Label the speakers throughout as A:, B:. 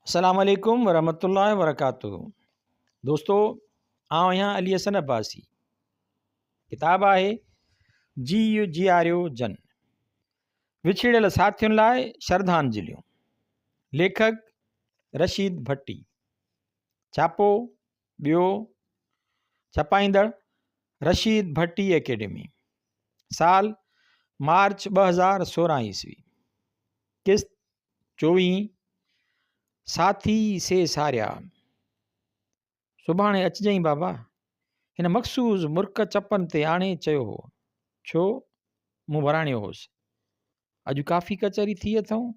A: अस्सलाम वालेकुम वरहमतुल्लाहि वबरकातुहू। दोस्तों, आउं आहियां अली हसन अब्बासी। किताब आहे जीआरियो जन, विछड़ियल साथियुनि लाइ श्रद्धांजलियूं। लेखक रशीद भट्टी। छापो ॿियो, छपाईंदड़ रशीद भट्टी एकेडमी। साल मार्च 2016 ईस्वी। किस्त 24। साथी से सारिया। सुभाणे अचिजांइ बाबा, हिन मखसूस मुर्क चपनि ते आणे चयो हो। छो? मूं वराणियो होसि। अॼु काफ़ी कचहरी थी अथऊं,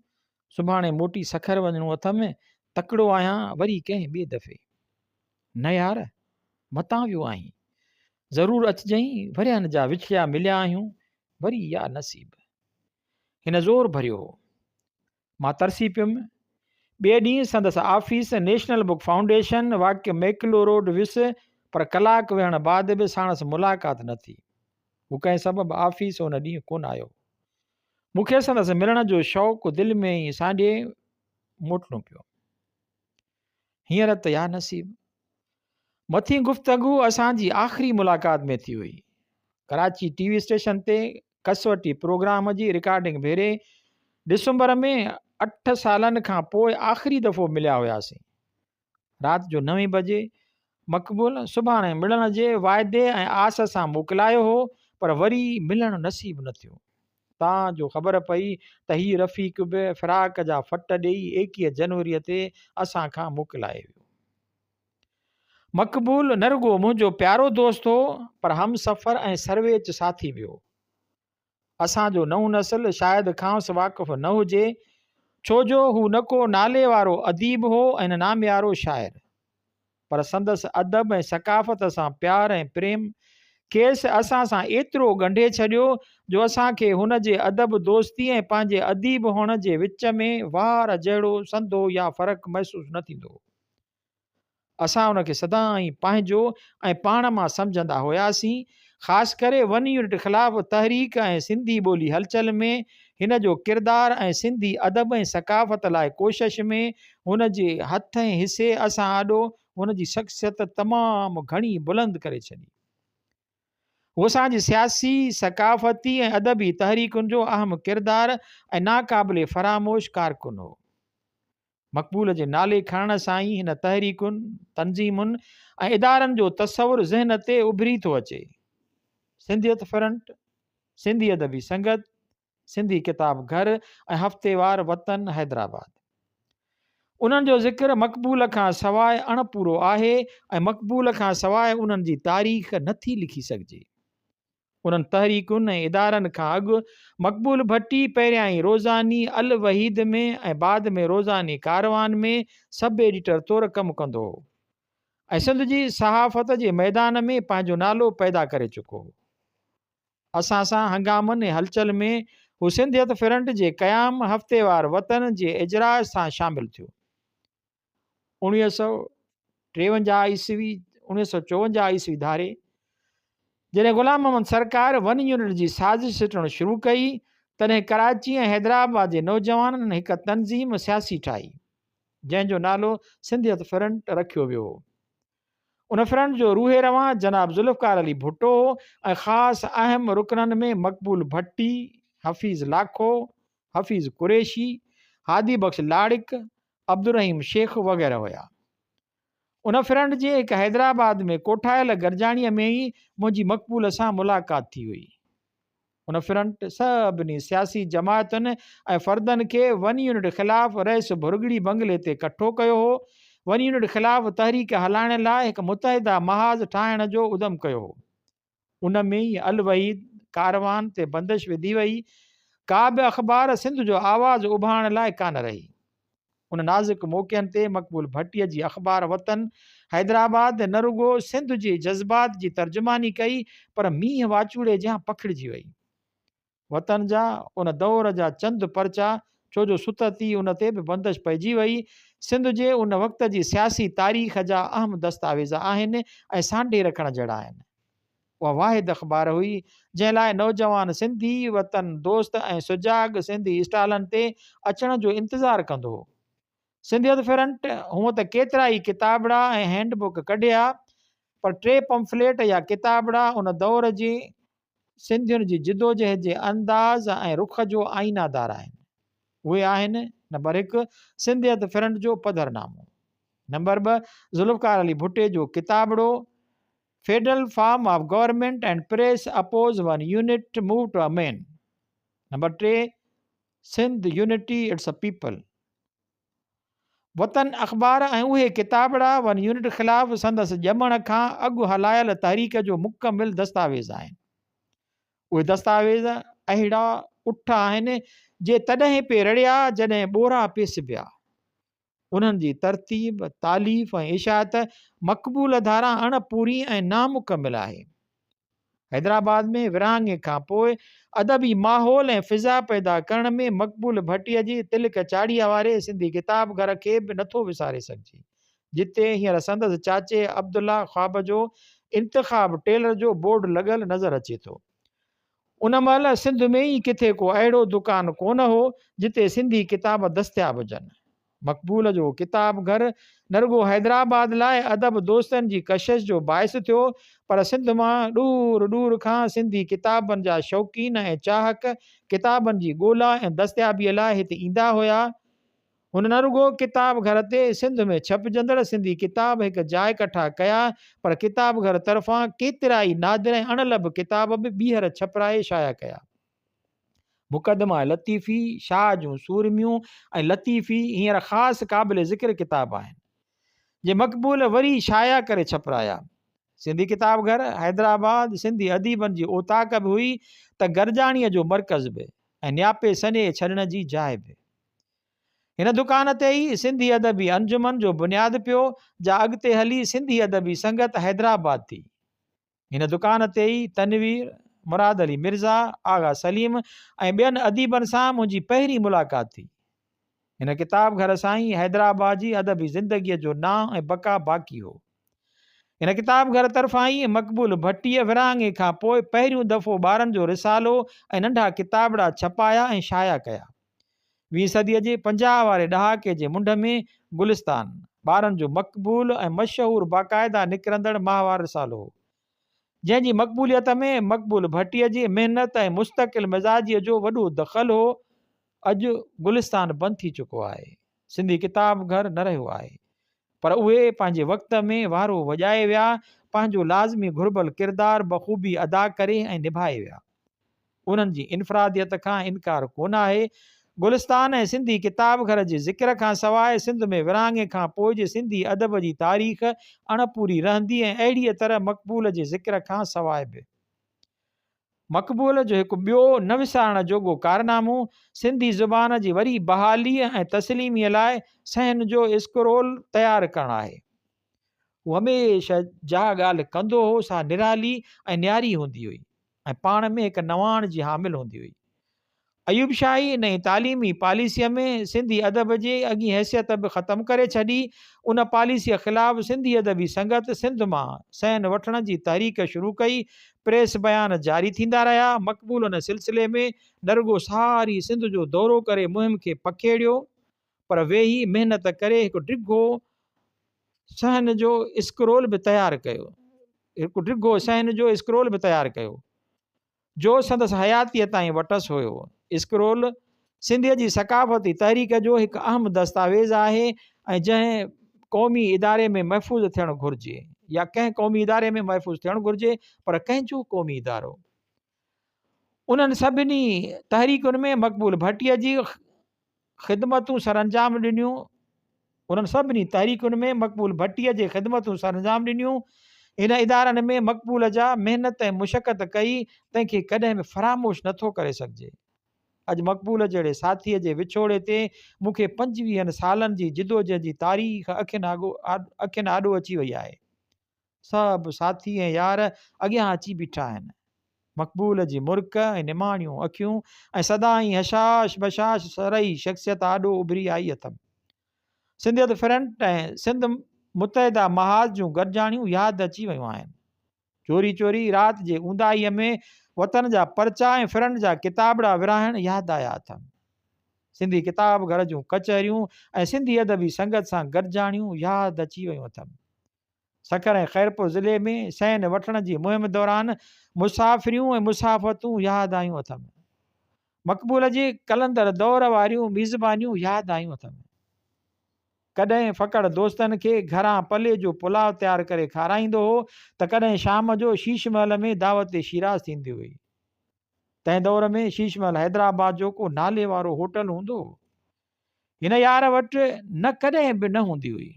A: सुभाणे मोटी सखर वञणो अथमि। तकिड़ो आहियां वरी कंहिं ॿिए दफ़े। न यार, मतां वियो आहीं, ज़रूरु अचिजांइ। वरियनि जा विछड़िया मिलिया आहियूं, वरी या नसीब। हिन ज़ोर भरियो हो। मां तरसी पियुमि। ॿिए ॾींहुं संदसि ऑफिस नेशनल बुक फाउंडेशन, वाक्य मैकलो रोड विस, पर कलाक वेहण बाद बि साणसि मुलाक़ात न थी। हू कंहिं सबबु ऑफिस हुन ॾींहुं कोन आयो। मूंखे संदसि मिलण जो शौक़ु दिलि में ई सांॾे मोटिनो पियो। हींअर त या नसीब, मथी गुफ़्तगू असांजी आख़िरी मुलाक़ात में थी हुई। कराची टीवी स्टेशन ते कसवटी प्रोग्राम जी रिकॉर्डिंग भेरे डिसंबर में 8 सालनि खां पोइ आख़िरी दफ़ो मिलिया हुआसीं। राति जो 9 बजे मक़बूल सुभाणे मिलण जे वाइदे ऐं आस सां मोकिलायो हो, पर वरी मिलणु नसीब न थियो। तव्हांजो ख़बर पई त हीउ रफ़ीक बि फ़िराक जा फट ॾेई 21 जनवरीअ ते असां खां मोकिलाए वियो। मक़बूल न रुॻो मुंहिंजो प्यारो दोस्त हो, पर हम सफ़र ऐं सर्वेच साथी बि हो। असांजो नओं नस्ल शायदि खांसि वाक़ुफ़ु न हुजे, छो जो हू न को नाले वारो अदीब हो ऐं न नामियारो शाइर, पर संदसि अदब ऐं सकाफ़त सां प्यार ऐं प्रेम खेसि असां सां एतिरो ॻंढे छॾियो जो असांखे हुन जे अदब दोस्ती ऐं पंहिंजे अदीब हुअण जे विच में वार जहिड़ो संदो या फ़र्क़ु महसूसु न थींदो। असां हुनखे सदाईं पंहिंजो ऐं पाण मां सम्झंदा हुआसीं। ख़ासि करे 1 यूनिट ख़िलाफ़ तहरीक ऐं सिंधी ॿोली हलचल में हिन जो किरदारु ऐं सिंधी अदब ऐं सकाफ़त लाइ कोशिश में हुन जे हथ ऐं हिसे असां आॾो हुन जी शख़्सियत तमामु घणी बुलंद करे छॾी। उहो असांजी सियासी, सकाफ़ती ऐं अदबी तहरीकुनि जो अहम किरदारु ऐं नाक़ाबिले फ़रामोश कारकुन हो। मक़बूल जे नाले खणण सां ई हिन तहरीकुनि, तंज़ीमुनि ऐं इदारनि जो तसवुरु ज़हन ते उभिरी थो अचे। सिंधियत फ्रंट, सिंधी अदबी संगत, सिंधी किताब घर ऐं हफ़्तेवार वतन हैदराबाद। उन्हनि जो ज़िक्र मक़बूल खां सवाइ अणपूरो आहे ऐं मक़बूल खां सवाइ उन्हनि जी तारीख़ नथी लिखी सघिजे। उन्हनि तहरीकुनि ऐं इदारनि खां अॻु मक़बूल भट्टी पहिरियां ई रोज़ानी अल वहीद में ऐं बाद में रोज़ानी कारवान में सब एडिटर तौरु कमु कंदो हो ऐं सिंध जी सहाफ़त जे मैदान में पंहिंजो नालो पैदा करे चुको हो। असां सां हंगामनि ऐं हलचल में हू सिंधियत फ्रंट जे क़याम, हफ़्तेवार वतन जे इजराज सां शामिलु थियो। 1953 ईस्वी 1954 ईस्वी धारे जॾहिं ग़ुलाम मोहम्मद सरकार 1 यूनिट जी साज़िश सिटणु शुरू कई, तॾहिं कराची ऐं हैदराबाद जे नौजवाननि हिकु तंज़ीम सियासी ठाही, जंहिंजो नालो सिंधियत फ्रंट रखियो वियो हो। उन फ्रंट जो रूहे रवां जनाब ज़ुल्फ़कार अली भुट्टो ऐं ख़ासि अहम रुकननि में मक़बूल भट्टी, हफ़ीज़ लाखो, हफ़ीज़ कुरैशी, हादी बख्श लाड़िक, अब्दुर्रहीम शेख वग़ैरह हुया। उन फ्रंट जे हिकु हैदराबाद में कोठायल गरजाणीअ में ई मुंहिंजी मक़बूल सां मुलाक़ात थी हुई। उन फ्रंट सभिनी सियासी जमातुनि ऐं फ़र्दनि खे 1 यूनिट ख़िलाफ़ रईस भुरगड़ी बंगले ते कठो कयो हो। 1 यूनिट ख़िलाफ़ तहरीक हलाइण लाइ हिकु मुतहिदा महाज़ ठाहिण जो उदम कयो हो। उन में ई अल वहीद कारवान ते बंदिश विधी वई। का बि अख़बार सिंध जो आवाज़ उभारण लाइ कान रही। उन नाज़ुक मौक़नि ते मक़बूल भट्टीअ जी अख़बार वतन हैदराबाद न रुॻो सिंध जे जज़्बात जी तर्जुमानी कई, पर मींहं वाचूड़े जहां पखिड़िजी वई। वतन जा उन दौर जा चंद परचा, छो जो सुतती उन ते बि बंदिश पइजी वई। सिंध जे उन वक़्त जी सियासी तारीख़ जा अहम दस्तावेज़ आहिनि ऐं सांढे रखण जहिड़ा आहिनि। उहा वाहिद अख़बार हुई जंहिं लाइ नौजवान सिंधी वतन दोस्त ऐं सुजाग सिंधी स्टालनि ते अचण जो इंतज़ारु कंदो हो। सिंधियत फ्रंट हूअं त केतिरा ई किताबड़ा ऐं हैंडबुक कढिया, पर 3 पंफलेट या किताबड़ा उन दौर जी सिंधियुनि जी जिदोजहद जे अंदाज़ ऐं रुख जो आईनादार आहिनि। उहे आहिनि नंबर 1 सिंधियत फ्रंट जो पधरनामो, नंबर 2 ज़ुल्फ़कार अली भुट्टे जो किताबड़ो federal form of government and press oppose one unit move to a men, number 3 Sindh unity it's a people. वतन अख़बार ऐं उहे किताबड़ा वन यूनिट ख़िलाफ़ संदसि ॼमण खां अॻु हलायल तहरीक जो मुकमिल दस्तावेज़ आहिनि। उहे दस्तावेज़ अहिड़ा उठ आहिनि जे तॾहिं पे रड़िया जॾहिं ॿोरा पिसबिया। उन्हनि जी तरतीब, तालीफ़ ऐं इशाअत मक़बूल धारा अणपूरी ऐं नामुकमिल आहे। हैदराबाद में विरहाङे खां पोइ अदबी माहौल ऐं फ़िज़ा पैदा करण में मक़बूल भट्टीअ जी तिलक चाड़ीअ वारे सिंधी किताब घर खे बि नथो विसारे सघिजे, जिते हींअर संदसि चाचे अब्दुल्ला ख़्वाब जो इंतिख़ाब टेलर जो बोर्ड लॻल नज़र अचे थो। उन महिल सिंध में ई किथे को अहिड़ो दुकान कोन हो जिते सिंधी किताब दस्तियाब हुजनि। मक़बूल जो किताब घर न रुगो हैदराबाद लाइ अदब दोस्तनि जी कशिश जो बाहिस थियो, पर सिंध मां दूर दूर खां सिंधी किताबनि जा शौक़ीन ऐं चाहक किताबनि जी ॻोल्हा ऐं दस्तियाबीअ लाइ हिते ईंदा हुआ। हुन न रुगो किताब घर ते सिंध में छपजंदड़ सिंधी किताब हिकु जाइ कठा कया, पर किताब घर तरफ़ां केतिरा ई नादिर ऐं अणलब किताब बि ॿीहर छपराए शाया कया। मुक़दमा लतीफ़ी, शाह जूं सूरमियूं ऐं लतीफ़ी हींअर ख़ासि क़ाबिल ज़िक्र किताब आहिनि, जे मक़बूल वरी शाया करे छपराया। सिंधी किताब घर हैदराबाद सिंधी अदीबनि जी ओताक बि हुई त गरजाणीअ जो मर्कज़ बि ऐं नियापे सने छॾण जी जाइ बि। हिन दुकान ते ई सिंधी अदबी अंजुमन जो बुनियादु पियो, जा अॻिते हली सिंधी अदबी संगत हैदराबाद थी। हिन दुकान ते ई तनवीर, मुराद अली मिर्ज़ा, आगा सलीम ऐं ॿियनि अदीबनि सां मुंहिंजी पहिरीं मुलाक़ात थी। हिन किताब घर सां ई हैदराबाद जी अदबी ज़िंदगीअ जो नाम ऐं बका बाक़ी हो। हिन किताब घर तरफ़ां ई मक़बूल भट्टीअ विरहाङे खां पोइ पहिरियों दफ़ो ॿारनि जो रिसालो ऐं नंढा किताबड़ा छपाया ऐं शाया कया। 20 सदीअ जे 50 वारे ॾहाके जे मुंड में गुलिस्तान ॿारनि जो मक़बूल ऐं मशहूरु बाक़ाइदा निकिरंदड़ माहवार रिसालो हो, जंहिंजी मक़बूलियत में मक़बूल भट्टीअ जी महिनत ऐं मुस्तक़िल मिज़ाजीअ जो वॾो दख़ल हो। अॼु गुलिस्तान बंदि थी चुको आहे, सिंधी किताब घर न रहियो आहे, पर उहे पंहिंजे वक़्त में वारो वॼाए विया, पंहिंजो लाज़मी घुरिबल किरदारु बख़ूबी अदा करे ऐं निभाए विया। उन्हनि जी इनफ़रादियत खां इनकार कोन आहे। गुलिस्तान ऐं सिंधी किताब घर जे ज़िक्र खां सवाइ सिंध में विरहाङे खां पोइ जे सिंधी अदब जी तारीख़ अणपूरी रहंदी ऐं अहिड़ीअ तरह मक़बूल जे ज़िक्र खां सवाइ बि। मक़बूल जो हिकु ॿियो न विसारण जोॻो कारनामो सिंधी ज़ुबान जी वरी बहाली ऐं तस्लीमीअ लाइ सहन जो स्क्रोल तयारु करणु आहे। हू हमेशह जा ॻाल्हि कंदो हो सा निराली ऐं न्यारी हूंदी हुई ऐं पाण में हिकु नवाण जी हामिल हूंदी हुई। अयूब शाही नई तालीमी पॉलिसीअ में सिंधी अदब जे अॻी हैसियत बि ख़तमु करे छॾी। उन पॉलिसीअ ख़िलाफ़ सिंधी अदबी संगत सिंध मां सहन वठण जी तहरीक शुरू कई। प्रेस बयान जारी थींदा रहिया। मक़बूल उन सिलसिले में न रुगो सारी सिंध जो दौरो करे मुहिम खे पखेड़ियो, पर वेही महिनत करे हिकु डिघो सहन जो स्क्रोल बि तयारु कयो, जो संदसि हयातीअ ताईं वटसि हुयो। स्क्रोल सिंधीअ जी सकाफ़ती तहरीक जो हिकु अहम दस्तावेज़ आहे ऐं जंहिं क़ौमी इदारे में महफ़ूज़ थियणु घुरिजे, या कंहिं क़ौमी इदारे में महफ़ूज़ थियणु घुरिजे, पर कंहिंजो क़ौमी इदारो। उन्हनि सभिनी तहरीकुनि में मक़बूल भट्टीअ जी ख़िदमतूं सरअंजाम ॾिनियूं। हिन इदारनि में मक़बूल जा महिनत ऐं मुशक़त कई, तंहिंखे कॾहिं बि फ़रामोश नथो करे सघिजे। अॼु मक़बूल जहिड़े साथीअ जे विछोड़े ते मूंखे 25 सालनि जी जिदोजहद जी तारीख़ अखियुनि आॾो अची वई आहे। सभु साथी ऐं यार अॻियां अची बीठा आहिनि। मक़बूल जी मुर्क ऐं निमाणियूं अखियूं ऐं सदाईं हशाश बशाश सरई शख़्सियत आॾो उभरी आई अथमि। सिंधियत फ्रंट ऐं सिंध मुतहिदा महाज जूं गॾिजाणियूं यादि अची वियूं आहिनि। चोरी चोरी राति जे ऊंदाहीअ में वतन जा परचा ऐं फ्रंट जा किताबड़ा विरहाइण यादि आया अथमि। सिंधी किताब घर जूं कचहरियूं ऐं सिंधी अदबी संगत सां गॾिजाणियूं यादि अची वियूं अथमि। सखर ऐं ख़ैरपुर ज़िले में सैन वठण जी मुहिम दौरान मुसाफ़िरियूं ऐं मुसाफ़तूं यादि आयूं अथमि। मक़बूल जी कलंदर दौर वारियूं मीज़बानियूं यादि आयूं अथमि। कॾहिं फ़क़ड़ दोस्तनि खे घरां पले जो पुलाव तयारु करे खाराईंदो हो त कॾहिं शाम जो शीशमहल में दावत शिराज़ थींदी हुई। तंहिं दौर में शीशमहल हैदराबाद जो को नाले वारो होटल हूंदो हो। हिन यार वटि न कॾहिं बि न हूंदी हुई।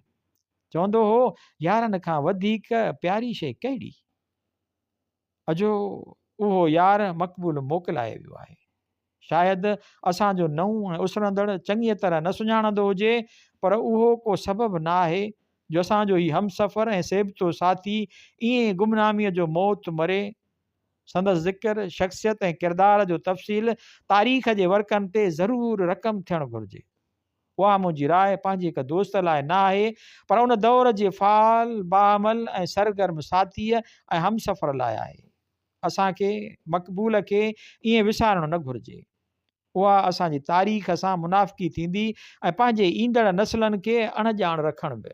A: चवंदो हो यारनि खां वधीक प्यारी शइ कहिड़ी? अजो उहो यार मक़बूल मोकिलाए वियो आहे। शायदि असांजो नऊं ऐं उसरंदड़ चङीअ तरह न सुञाणंदो हुजे, पर उहो को सबबु न आहे जो असांजो ही हमसफ़र ऐं सेबतो साथी ईअं गुमनामीअ जो मौत मरे। संदसि ज़िक्र, शख़्सियत ऐं किरदार जो तफ़सील तारीख़ जे वर्कनि ते ज़रूरु रक़म थियणु घुरिजे। उहा मुंहिंजी राय पंहिंजे हिकु दोस्त लाइ न आहे, पर उन दौर जे फ़ाल, बामल ऐं सरगर्म साथीअ ऐं हमसफ़र लाइ आहे। असांखे मक़बूल खे ईअं विसारणु न घुरिजे। उहा असांजी तारीख़ सां मुनाफ़िक़ी थींदी ऐं पंहिंजे ईंदड़ नस्लनि खे अणॼाण रखण बि।